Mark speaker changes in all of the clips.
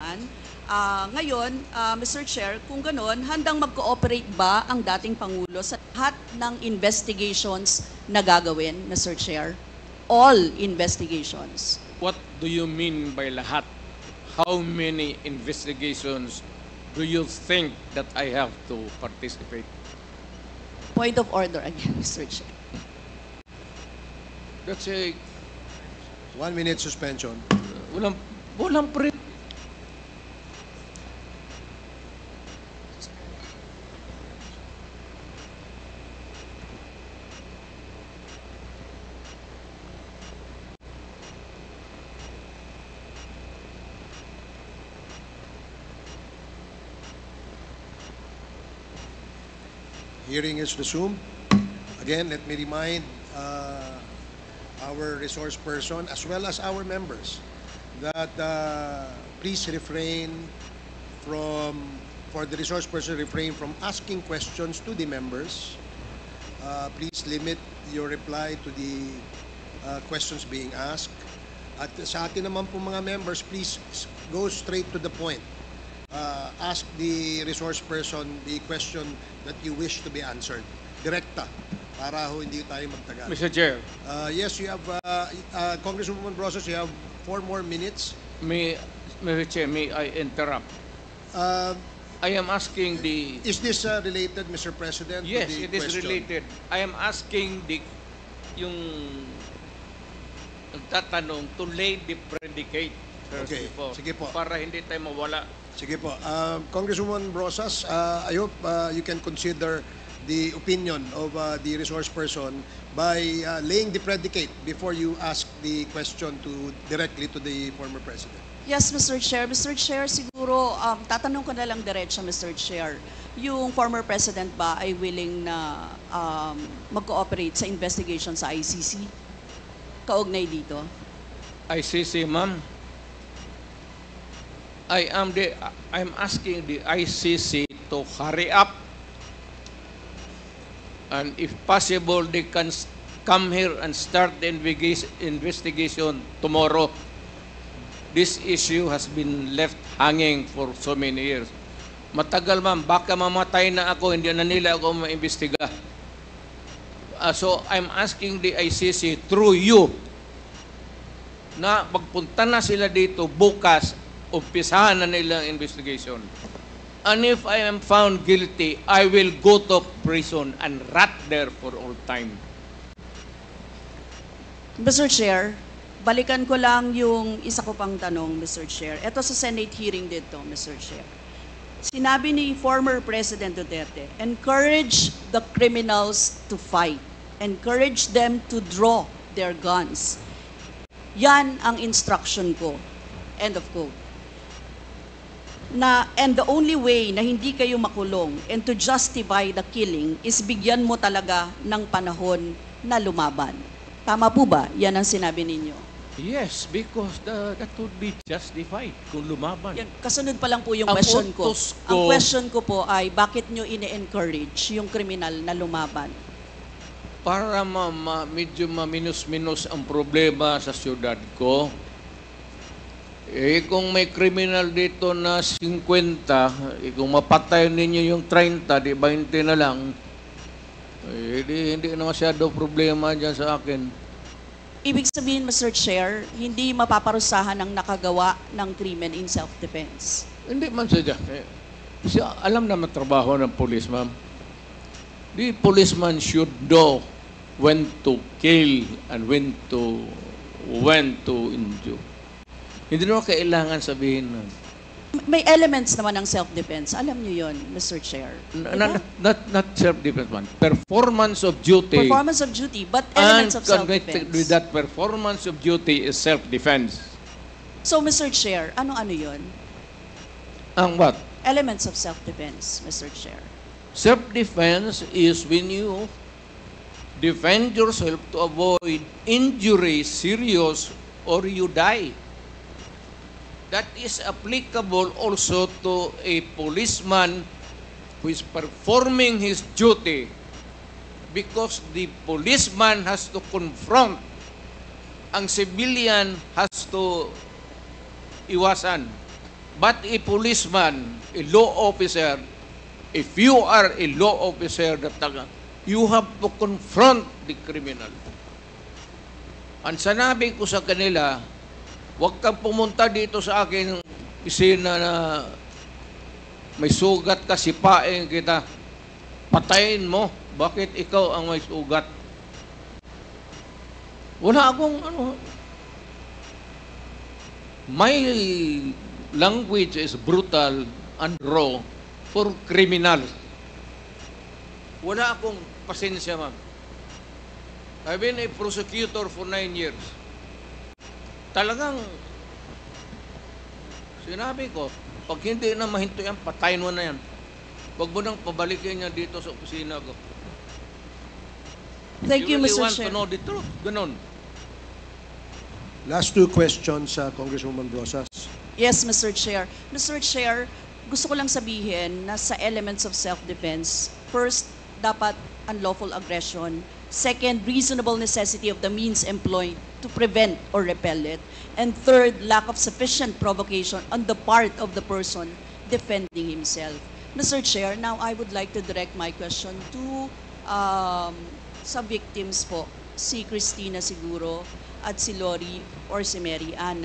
Speaker 1: yan. Ngayon, Mr. Chair, kung gano'n, handang mag-cooperate ba ang dating Pangulo sa lahat ng investigations na gagawin, Mr. Chair? All investigations.
Speaker 2: What do you mean by lahat? How many investigations do you think that I have to participate?
Speaker 1: Point of order again, Mr. Chair.
Speaker 2: That's a
Speaker 3: 1 minute suspension.
Speaker 2: walang pre.
Speaker 3: Hearing is resumed. Again, let me remind our resource person as well as our members that please refrain for the resource person, refrain from asking questions to the members. Please limit your reply to the questions being asked. At sa atin naman po mga members, please go straight to the point. Ask the resource person the question that you wish to be answered. Direkta, para ho hindi tayo magtagal.
Speaker 2: Mr. Chair,
Speaker 3: Yes, you have, Congresswoman Brosas, you have 4 more minutes.
Speaker 2: Mr. Chair, may I interrupt? I am asking the...
Speaker 3: Is this related, Mr. President? to
Speaker 2: Yes,
Speaker 3: the
Speaker 2: it is
Speaker 3: question?
Speaker 2: related. I am asking yung nagtatanong to lay the predicate first
Speaker 3: Okay,
Speaker 2: before,
Speaker 3: sige po.
Speaker 2: para hindi tayo mawala.
Speaker 3: Sige po. Congresswoman Brosas, I hope you can consider the opinion of the resource person by laying the predicate before you ask the question directly to the former president.
Speaker 1: Yes, Mr. Chair. Mr. Chair, siguro, tatanong ko na lang diretso, Mr. Chair. Yung former president ba ay willing na mag-cooperate sa investigation sa ICC? Kaugnay dito?
Speaker 2: ICC, ma'am. I'm asking the ICC to hurry up, and if possible, they can come here and start the investigation tomorrow. This issue has been left hanging for so many years. Matagal, ma'am, baka mamatay na ako, hindi na nila ako maimbestiga. So I'm asking the ICC through you na magpunta na sila dito bukas, umpisahan na nila ang investigation. And if I am found guilty, I will go to prison and rot there for all time.
Speaker 1: Mr. Chair, balikan ko lang yung isa ko pang tanong, Mr. Chair. Ito sa Senate hearing dito, Mr. Chair. Sinabi ni former President Duterte, encourage the criminals to fight. Encourage them to draw their guns. Yan ang instruction ko. End of quote. And the only way na hindi kayo makulong and to justify the killing is bigyan mo talaga ng panahon na lumaban. Tama po ba? Yan ang sinabi ninyo.
Speaker 2: Yes, because that would be justified kung lumaban.
Speaker 1: Yan, kasunod pa lang po yung
Speaker 2: Ang
Speaker 1: question ko.
Speaker 2: utos ko-
Speaker 1: Ang question ko po ay, bakit nyo ine-encourage yung kriminal na lumaban?
Speaker 2: Para medyo maminus-minus ang problema sa syudad ko. Kung may kriminal dito na 50, kung mapatay ninyo yung 30, di 20 na lang, hindi na masyado problema dyan sa akin.
Speaker 1: Ibig sabihin, Mr. Chair, hindi mapaparusahan ang nakagawa ng krimen in self-defense.
Speaker 2: Hindi man siya. Kasi alam naman trabaho ng police, ma'am. The policeman should know when to kill and when to injure. Hindi naman kailangan sabihin nun.
Speaker 1: May elements naman ng self-defense. Alam niyo yon, Mr. Chair.
Speaker 2: Not self-defense, man. Performance of duty.
Speaker 1: Performance of duty, but elements of
Speaker 2: connected with
Speaker 1: self-defense.
Speaker 2: that performance of duty is self-defense.
Speaker 1: So, Mr. Chair, ano-ano yon?
Speaker 2: Ang what?
Speaker 1: Elements of self-defense, Mr. Chair.
Speaker 2: Self-defense is when you defend yourself to avoid injury, serious, or you die. That is applicable also to a policeman who is performing his duty, because the policeman has to confront, ang civilian has to iwasan. But a policeman, a law officer, if you are a law officer, you have to confront the criminal. Ang sanabi ko sa kanila, huwag kang pumunta dito sa akin isina na may sugat ka, sipain kita, patayin mo. Bakit ikaw ang may sugat? Wala akong my language is brutal and raw for criminals. Wala akong pasensya, ma'am. I've been a prosecutor for 9 years. Talagang sinabi ko, pag hindi na mahinto yan, patayin mo na yan. Huwag mo nang pabalikin niya dito sa opisina ko.
Speaker 1: Thank you,
Speaker 2: really
Speaker 1: Mr.
Speaker 2: want
Speaker 1: Chair.
Speaker 2: to know the truth. Ganon.
Speaker 3: Last two questions, Congresswoman Brosas.
Speaker 1: Yes, Mr. Chair. Mr. Chair, gusto ko lang sabihin na sa elements of self-defense, first, dapat unlawful aggression. Second, reasonable necessity of the means employed to prevent or repel it. And third, lack of sufficient provocation on the part of the person defending himself. Mr. Chair, now I would like to direct my question to sa victims po, si Christina siguro at si Lori or si Mary Ann,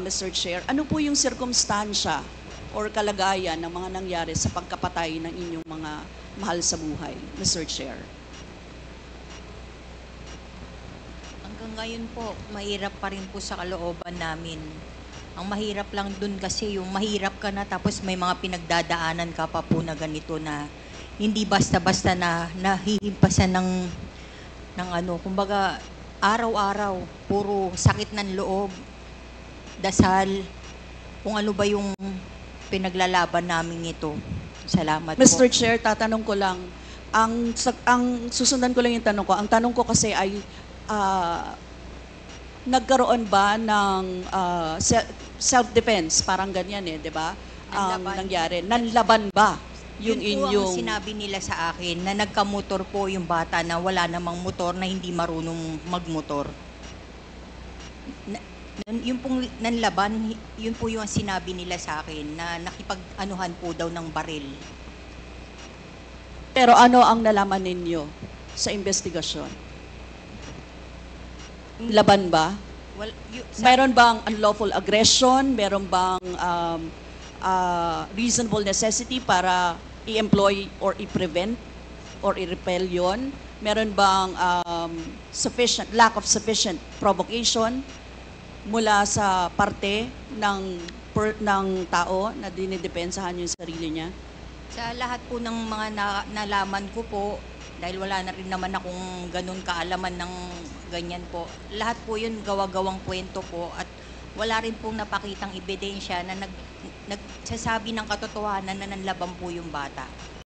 Speaker 1: Mr. Chair. Ano po yung sirkumstansya or kalagayan ng mga nangyari sa pagkapatay ng inyong mga mahal sa buhay, Mr. Chair?
Speaker 4: Hanggang ngayon po, mahirap pa rin po sa kalooban namin. Ang mahirap lang dun kasi yung mahirap ka na tapos may mga pinagdadaanan ka pa po na ganito na hindi basta-basta na nahihimpasan ng kumbaga araw-araw, puro sakit ng loob, dasal, kung ano ba yung pinaglalaban namin ito. Salamat
Speaker 1: Mr.
Speaker 4: po.
Speaker 1: Chair, tatanong ko lang, ang susundan ko lang yung tanong ko. Ang tanong ko kasi ay, nagkaroon ba ng self-defense? Parang ganyan di ba? Ang
Speaker 4: Nanlaban.
Speaker 1: nangyari. Nanlaban ba yung
Speaker 4: Yun po
Speaker 1: inyong...
Speaker 4: ang sinabi nila sa akin na nagkamotor po yung bata na wala namang motor na hindi marunong magmotor. Yung pong nanlaban, yun po yung sinabi nila sa akin na nakipag-anuhan po daw ng baril.
Speaker 1: Pero ano ang nalaman ninyo sa investigasyon? Laban ba?
Speaker 4: Well,
Speaker 1: Meron bang unlawful aggression? Meron bang reasonable necessity para i-employ or i-prevent or i-repel yun? Meron bang lack of sufficient provocation mula sa parte ng tao na dinidepensahan yung sarili niya?
Speaker 4: Sa lahat po ng mga nalaman ko po, dahil wala na rin naman akong ganun kaalaman ng ganyan po, lahat po yun gawa-gawang kwento po at wala rin pong napakitang ebidensya na nagsasabi ng katotohanan na nanlaban po yung bata.